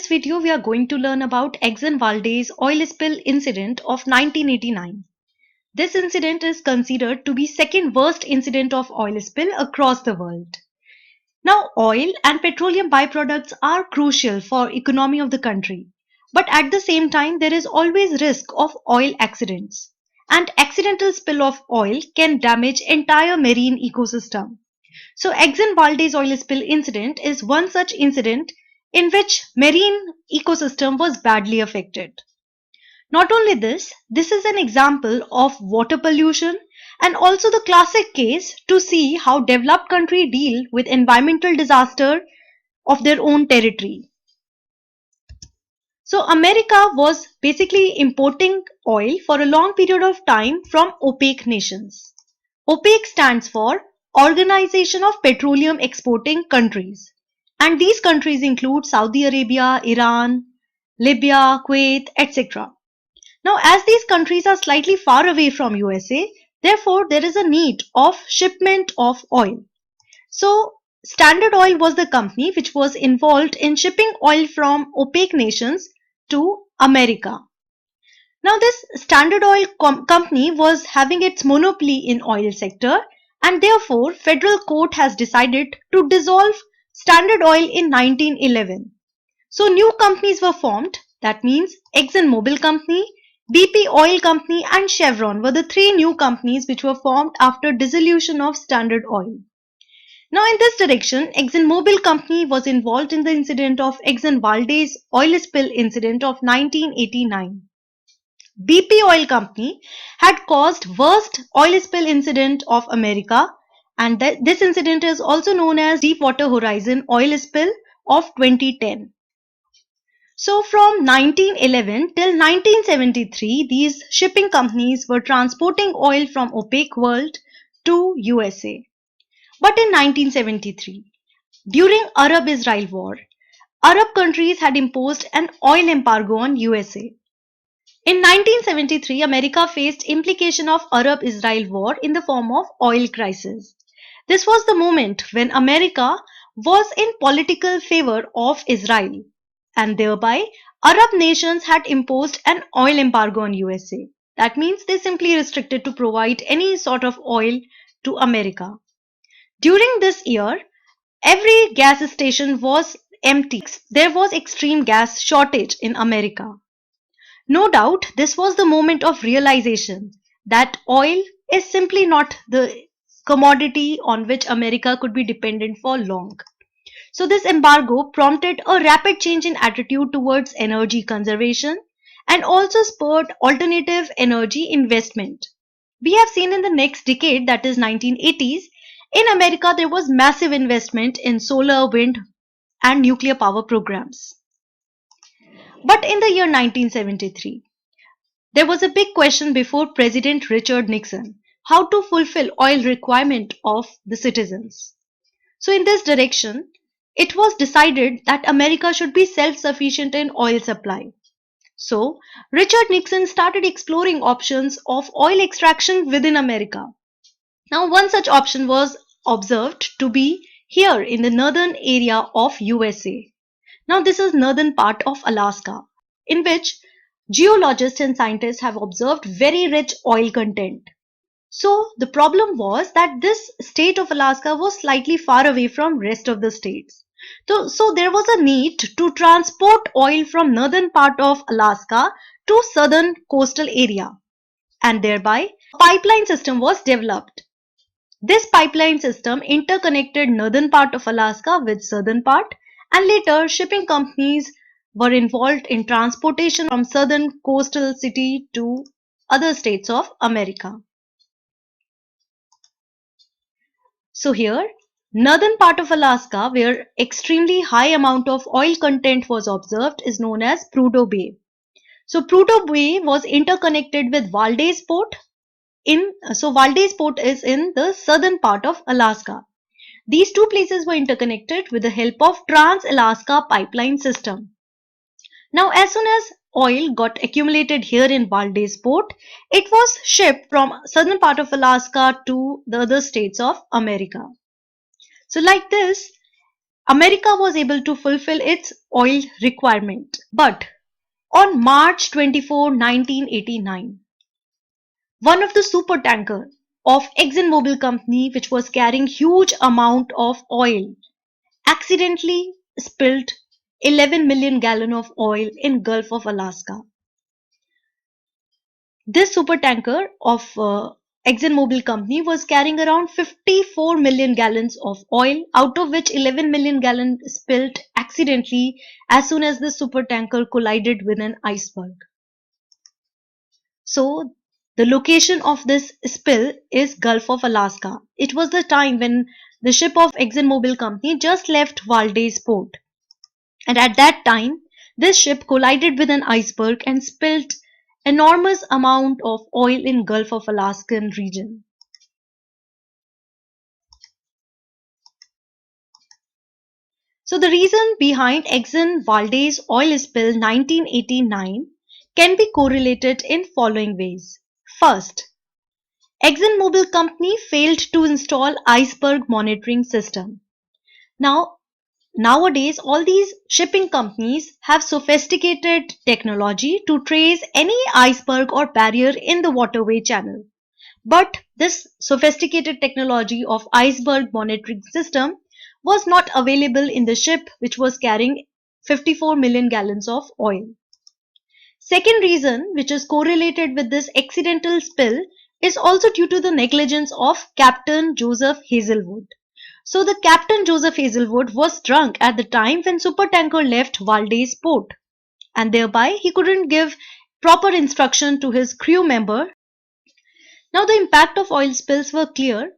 this video, we are going to learn about Exxon Valdez oil spill incident of 1989. This incident is considered to be second worst incident of oil spill across the world. Now, oil and petroleum byproducts are crucial for economy of the country, but at the same time, there is always risk of oil accidents, and accidental spill of oil can damage entire marine ecosystem. So, Exxon Valdez oil spill incident is one such incident in which marine ecosystem was badly affected. Not only this, this is an example of water pollution and also the classic case to see how developed countries deal with environmental disaster of their own territory. So America was basically importing oil for a long period of time from OPEC nations. OPEC stands for Organization of Petroleum Exporting Countries, and these countries include Saudi Arabia, Iran, Libya, Kuwait, etc. Now, as these countries are slightly far away from USA, therefore there is a need of shipment of oil. So, Standard Oil was the company which was involved in shipping oil from OPEC nations to America. Now, this Standard Oil company was having its monopoly in oil sector, and therefore federal court has decided to dissolve Standard Oil in 1911. So, new companies were formed. That means ExxonMobil Company, BP Oil Company and Chevron were the three new companies which were formed after dissolution of Standard Oil. Now in this direction, ExxonMobil Company was involved in the incident of Exxon Valdez oil spill incident of 1989. BP Oil Company had caused worst oil spill incident of America, and this incident is also known as Deepwater Horizon oil spill of 2010. So from 1911 till 1973, these shipping companies were transporting oil from OPEC world to USA. But in 1973, during Arab-Israel war, Arab countries had imposed an oil embargo on USA. In 1973, America faced implication of Arab-Israel war in the form of oil crisis. This was the moment when America was in political favor of Israel, and thereby Arab nations had imposed an oil embargo on USA. That means they simply restricted to provide any sort of oil to America. During this year, every gas station was empty. There was extreme gas shortage in America. No doubt, this was the moment of realization that oil is simply not the commodity on which America could be dependent for long. So this embargo prompted a rapid change in attitude towards energy conservation and also spurred alternative energy investment. We have seen in the next decade, that is 1980s, in America there was massive investment in solar, wind and nuclear power programs. But in the year 1973, there was a big question before President Richard Nixon: how to fulfill oil requirement of the citizens. So in this direction, it was decided that America should be self-sufficient in oil supply. So, Richard Nixon started exploring options of oil extraction within America. Now, one such option was observed to be here in the northern area of USA. Now, this is northern part of Alaska, in which geologists and scientists have observed very rich oil content. So, the problem was that this state of Alaska was slightly far away from rest of the states. So there was a need to transport oil from northern part of Alaska to southern coastal area, and thereby a pipeline system was developed. This pipeline system interconnected northern part of Alaska with southern part, and later shipping companies were involved in transportation from southern coastal city to other states of America. So here, northern part of Alaska, where extremely high amount of oil content was observed, is known as Prudhoe Bay. So Prudhoe Bay was interconnected with Valdez Port. So Valdez Port is in the southern part of Alaska. These two places were interconnected with the help of Trans-Alaska Pipeline System. Now, as soon as oil got accumulated here in Valdez Port, it was shipped from southern part of Alaska to the other states of America. So like this, America was able to fulfill its oil requirement. But on March 24, 1989, one of the supertanker of ExxonMobil company, which was carrying huge amount of oil, accidentally spilled 11 million gallon of oil in Gulf of Alaska. This supertanker of ExxonMobil company was carrying around 54 million gallons of oil, out of which 11 million gallon spilled accidentally as soon as the supertanker collided with an iceberg. So the location of this spill is Gulf of Alaska. It was the time when the ship of ExxonMobil company just left Valdez port. And at that time, this ship collided with an iceberg and spilled enormous amount of oil in Gulf of Alaskan region. So the reason behind Exxon Valdez oil spill 1989 can be correlated in following ways. First, ExxonMobil company failed to install iceberg monitoring system. Nowadays, all these shipping companies have sophisticated technology to trace any iceberg or barrier in the waterway channel. But this sophisticated technology of iceberg monitoring system was not available in the ship which was carrying 54 million gallons of oil. Second reason, which is correlated with this accidental spill, is also due to the negligence of Captain Joseph Hazelwood. So the Captain Joseph Hazelwood was drunk at the time when supertanker left Valdez port, and thereby he couldn't give proper instruction to his crew member. Now the impact of oil spills were clear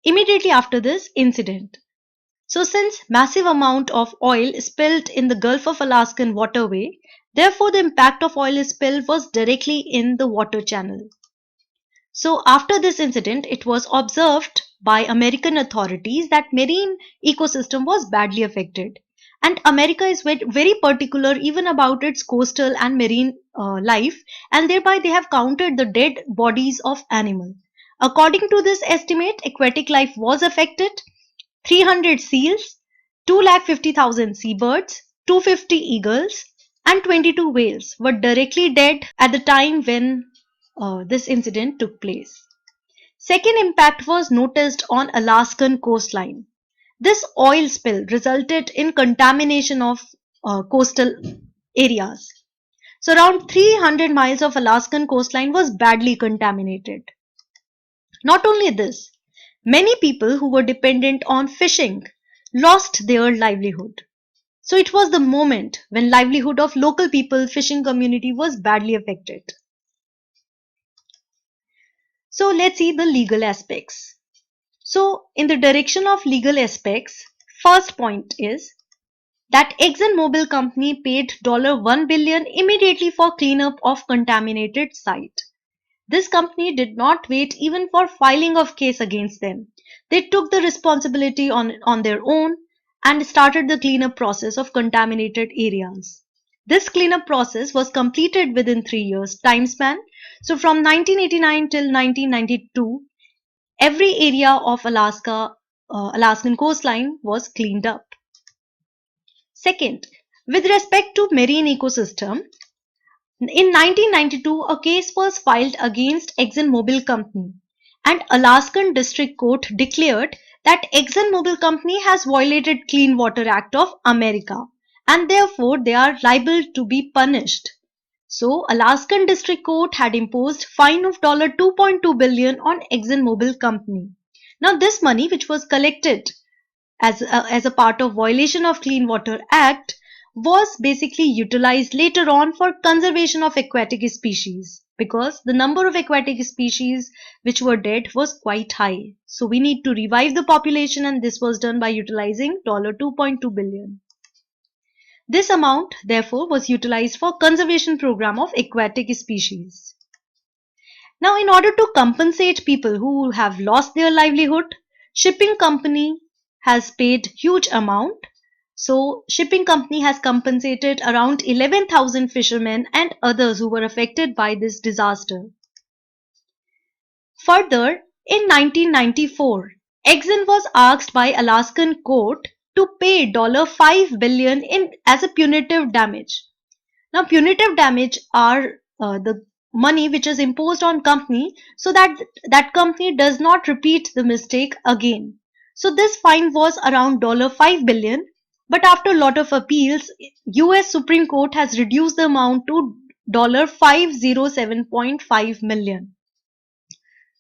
immediately after this incident. So since massive amount of oil spilled in the Gulf of Alaskan waterway, therefore the impact of oil spill was directly in the water channel. So after this incident, it was observed by American authorities that marine ecosystem was badly affected. And America is very particular even about its coastal and marine life, and thereby they have counted the dead bodies of animals. According to this estimate, aquatic life was affected. 300 seals, 250,000 seabirds, 250 eagles, and 22 whales were directly dead at the time when this incident took place. Second impact was noticed on Alaskan coastline. This oil spill resulted in contamination of coastal areas. So around 300 miles of Alaskan coastline was badly contaminated. Not only this, many people who were dependent on fishing lost their livelihood. So it was the moment when livelihood of local people, fishing community was badly affected. So let's see the legal aspects. So in the direction of legal aspects, first point is that ExxonMobil company paid $1 billion immediately for cleanup of contaminated site. This company did not wait even for filing of case against them. They took the responsibility on their own and started the cleanup process of contaminated areas. This cleanup process was completed within 3 years time span. So from 1989 till 1992, every area of Alaskan coastline was cleaned up. Second, with respect to marine ecosystem, in 1992, a case was filed against ExxonMobil company, and Alaskan District Court declared that ExxonMobil company has violated Clean Water Act of America, and therefore they are liable to be punished. So Alaskan District Court had imposed fine of $2.2 billion on ExxonMobil company. Now this money, which was collected as a part of violation of Clean Water Act, was basically utilized later on for conservation of aquatic species, because the number of aquatic species which were dead was quite high. So we need to revive the population, and this was done by utilizing $2.2 billion. This amount therefore was utilized for conservation program of aquatic species. Now in order to compensate people who have lost their livelihood, shipping company has paid huge amount. So shipping company has compensated around 11,000 fishermen and others who were affected by this disaster. Further, in 1994, Exxon was asked by Alaskan court to pay $5 billion in as a punitive damage. Now, punitive damage are the money which is imposed on company so that that company does not repeat the mistake again. So this fine was around $5 billion, but after a lot of appeals, US Supreme Court has reduced the amount to $507.5 million.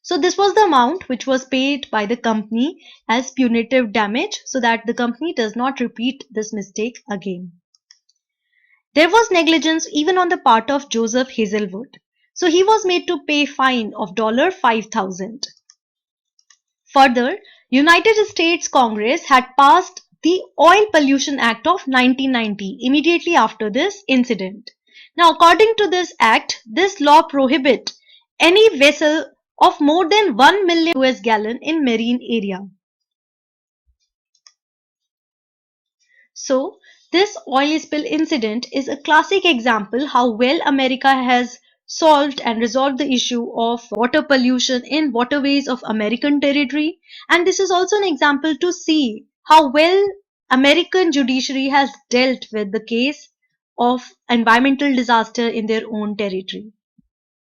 So this was the amount which was paid by the company as punitive damage so that the company does not repeat this mistake again. There was negligence even on the part of Joseph Hazelwood. So he was made to pay fine of $5,000. Further, United States Congress had passed the Oil Pollution Act of 1990 immediately after this incident. Now, according to this act, this law prohibits any vessel of more than 1 million US gallon in marine area. So, this oil spill incident is a classic example how well America has solved and resolved the issue of water pollution in waterways of American territory, and this is also an example to see how well American judiciary has dealt with the case of environmental disaster in their own territory.